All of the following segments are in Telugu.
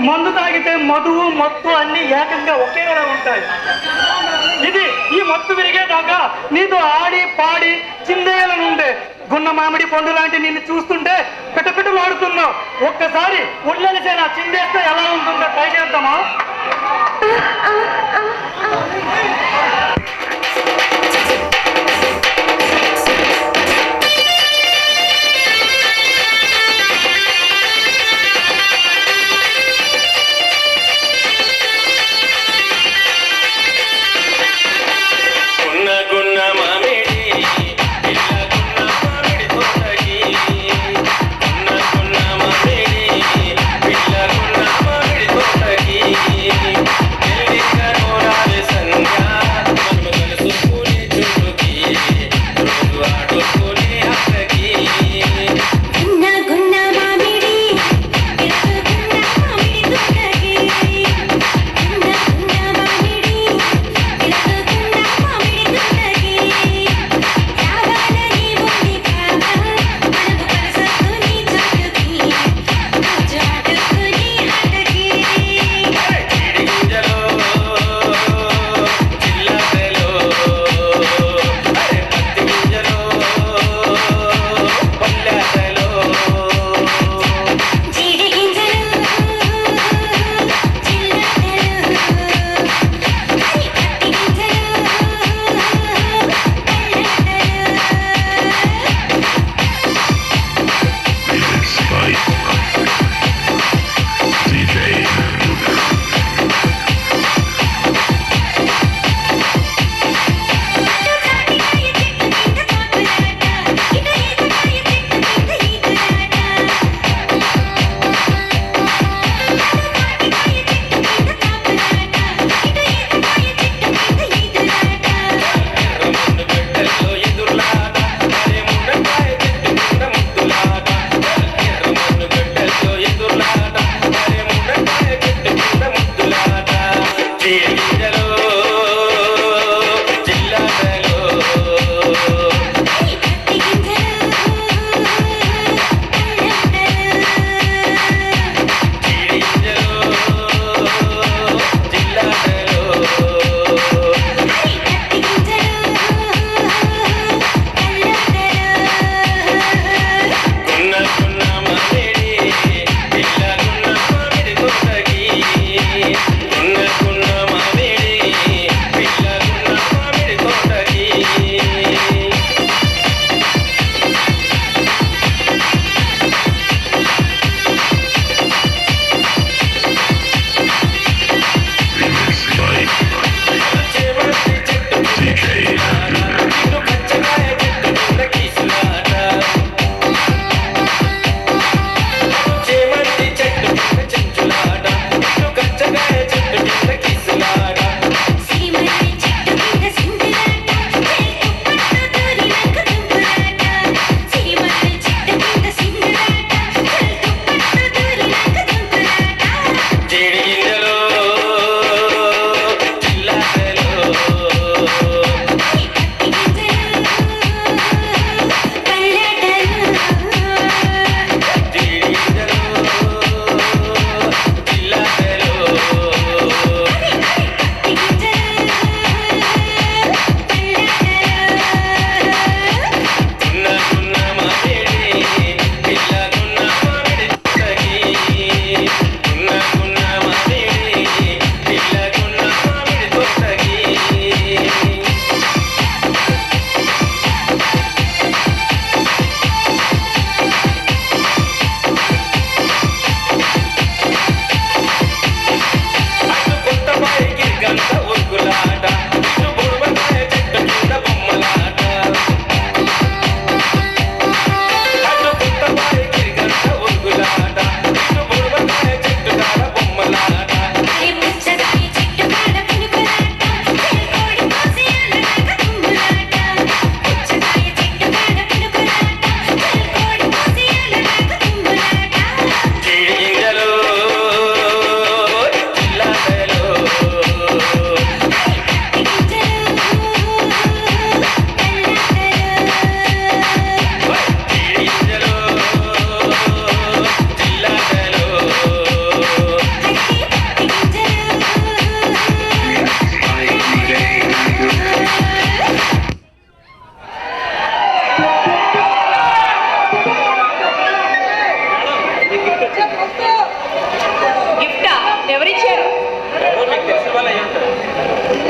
మందు తాగితే మధువు మత్తు అన్ని ఏకంగా ఒకేలా ఉంటాయి. ఈ మత్తు విరిగేదాకా నీతో ఆడి పాడి చిందేయాలనుండే. గున్న మామిడి పండు లాంటి నిన్ను చూస్తుంటే పిటపిటలాడుతున్నావు. ఒక్కసారి ఒళ్ళలిసే నా చిందేస్తే ఎలా ఉంటుందో ట్రై చేద్దామా? సంధ్యా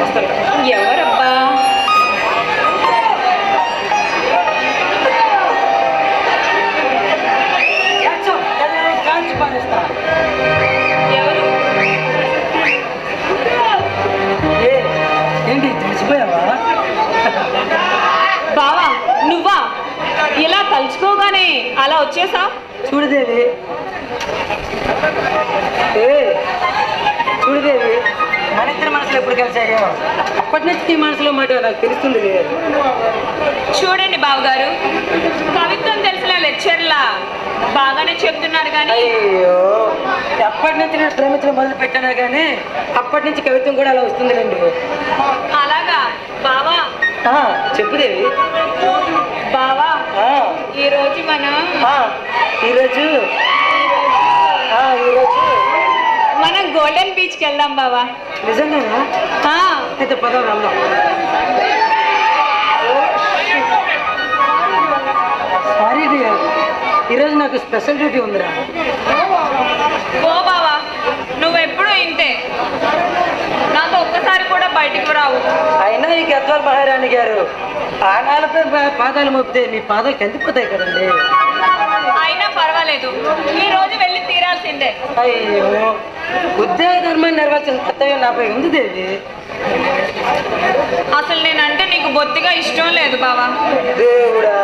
వస్తాను. ఎవరబ్బా? ఎవరు? ఏంటి తెలిసిపోయావా? బావా నువ్వా? ఇలా తలుచుకోగానే అలా వచ్చేసా? చూడదేవి, చూడదేవి, మన ఇద్దరి మనసులో ఎప్పుడు కలిసాయో అప్పటి నుంచి నీ మనసులో మాట నాకు తెలుస్తుంది. చూడండి బావగారు, కవిత్వం తెలిసిన లెక్చర్లా బాగానే చెప్తున్నారు కానీ అయ్యో, ఎప్పటి నుంచి నేను ప్రేమించడం మొదలు పెట్టానా కానీ అప్పటి నుంచి కవిత్వం కూడా అలా వస్తుందిలేండి. అలాగా బావా? చెప్పుదేవి. బావా ఈరోజు మనం ఈరోజు మనం గోల్డెన్ బీచ్కి వెళ్దాం బావా. నిజంగానా? అయితే పదవి వెళ్దాం. సారీ డియర్, ఈరోజు నాకు స్పెషల్ డ్యూటీ ఉందిరా. ఓ బావా, నువ్వెప్పుడు ఇంతే, నాతో ఒక్కసారి కూడా బయటికి రావు. అయినా ఈ గద్వాల్ మహారాణి గారు ఆనాలపై పాదాలు మోపితే మీ పాదాలు కందిపోతాయి కదండి. అయినా పర్వాలేదు, ఈ రోజు వెళ్ళి తీరాల్సిందే. అయ్యో, ఉద్యోగ ధర్మాన్ని నిర్వహించిన కర్తవ్యం నాపై ఉంది దేవి. అసలు నేనంటే నీకు బొత్తిగా ఇష్టం లేదు బావా. దేవుడా,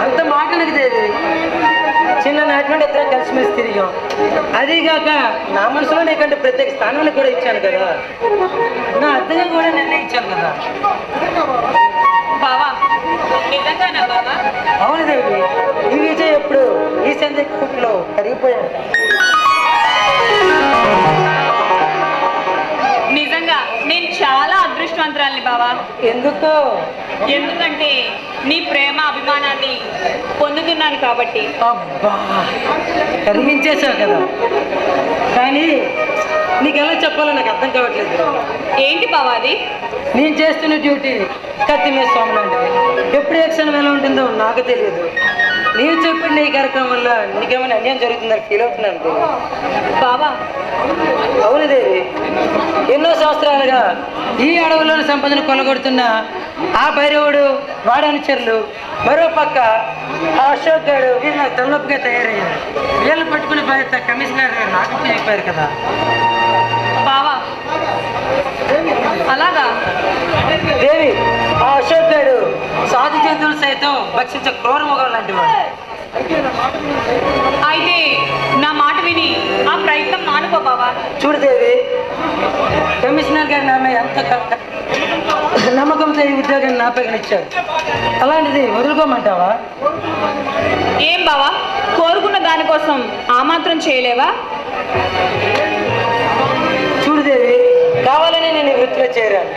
అంత మాట నాకు దేవి. చిన్ననాటి నుండి ఇద్దరం కలిసిమెలిసి తిరిగాం. అదీగాక నా మనసులో నీకంటే ప్రత్యేక స్థానాన్ని కూడా ఇచ్చాను కదా, నా అర్థంగా కూడా నిర్ణయించాను కదా. బావా నిజంగానా బావా? అవును దేవి, ఈ విజయ్ ఎప్పుడు ఈ సందర్భంలో కరిగిపోయాను. నిజంగా నేను చాలా అదృష్టవంతురాలిని బావా. ఎందుకో? ఎందుకంటే నీ ప్రేమ అభిమానాన్ని పొందుతున్నాను కాబట్టి. అబ్బా, కరిగించేశావు కదా. కానీ నీకు ఎలా చెప్పాలో నాకు అర్థం కావట్లేదు. ఏంటి బావా అది? నేను చేస్తున్న డ్యూటీ కత్తి మీద స్వామి లాంటిది. ఎప్పుడు ఏ క్షణం ఎలా ఉంటుందో నాకు తెలియదు. నేను చెప్పిన ఈ కార్యక్రమం వల్ల నీకేమైనా అన్యాయం జరుగుతుందని ఫీల్ అవుతున్నాను బావా. అవును దేవి, ఎన్నో సంవత్సరాలుగా ఈ అడవుల్లోని సంపదను కొలగొడుతున్న ఆ భైరవుడు, వాడానుచరులు, మరో పక్క ఆ అశోక్ గారు వీళ్ళు నాకు తలనొప్పిగా తయారయ్యారు. వీళ్ళు పట్టుకునే బాధ్యత కమిషనర్ గారు నాకు చెప్పారు కదా. బావా అలాగా? దేవి, ఆ అశోక్ గారు సాధు జంతువులు సైతం భక్షించే క్రూర మొగం లాంటి వాడు. అయితే నా మాట విని ఆ ప్రయత్నం మానుకో బావా. చూడు దేవి, కమిషనర్ గారు నా మీద ఎంత నమ్మకంతో ఈ ఉద్యోగాన్ని నాపై ఇచ్చారు. అలాంటిది వదులుకోమంటావా? ఏం బావా, కోరుకున్న దానికోసం ఆ మాత్రం చేయలేవా? చూడు దేవి, కావాలని నేను ఈ వృత్తిలో చేరాను.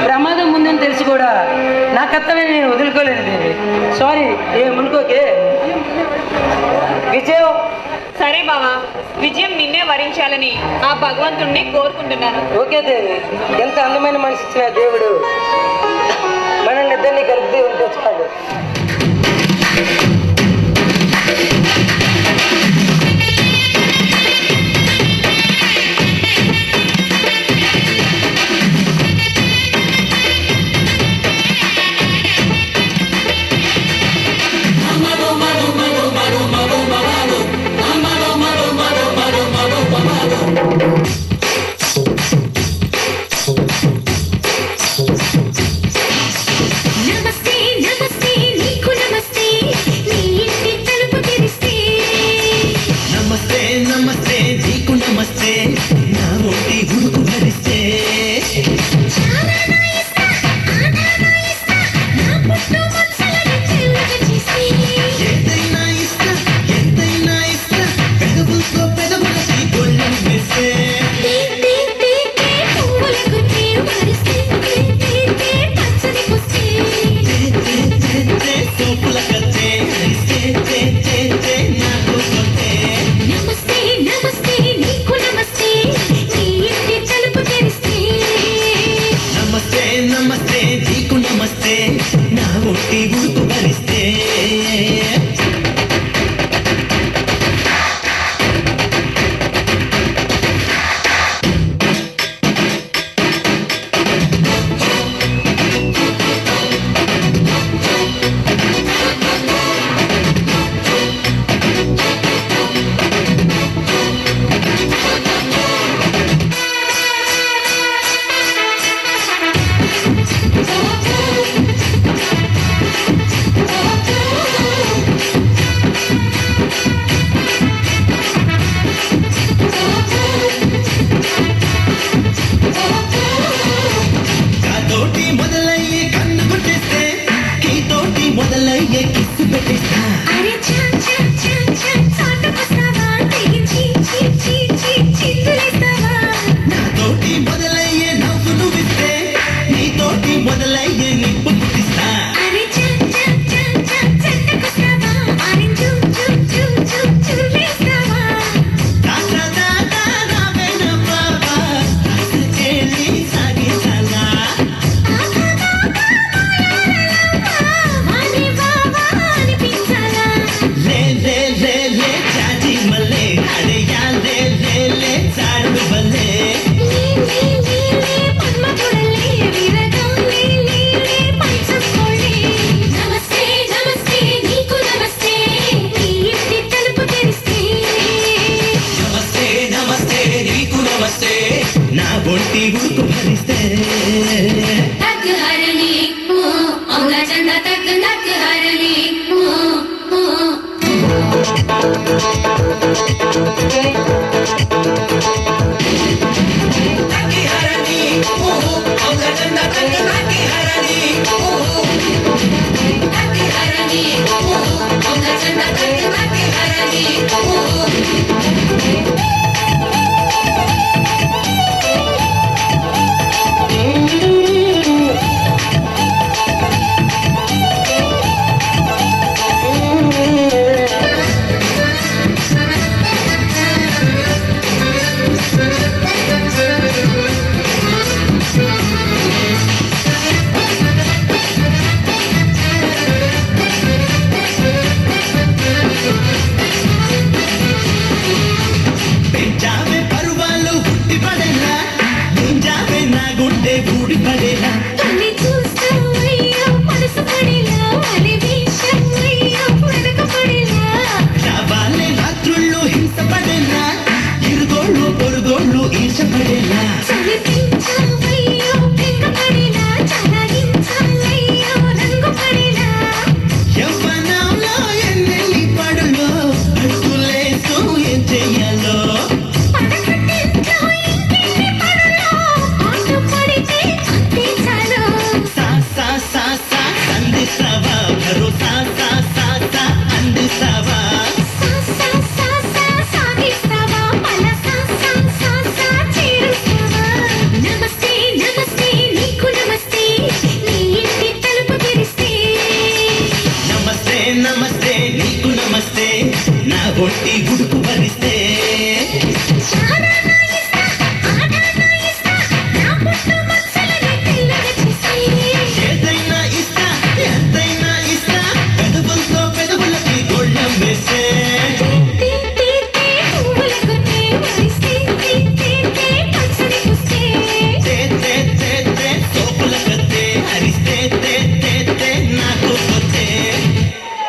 ప్రమాదం ముందని తెలిసి కూడా నా కర్తవ్యం నేను వదులుకోలేను దేవి. సారీ, ఏమనుకోకే. విజయం. సరే బావా, విజయం నిన్నే వరించాలని ఆ భగవంతుణ్ణి కోరుకుంటున్నాను. ఓకే దేవి, ఎంత అందమైన మనసు ఇచ్చిన దేవుడు మనల్ని ఇద్దరిని కలిపి ఉంటే చాలు. నమస్తే నమస్తే నీకు ఒంటి ఉడుకు భరిస్తే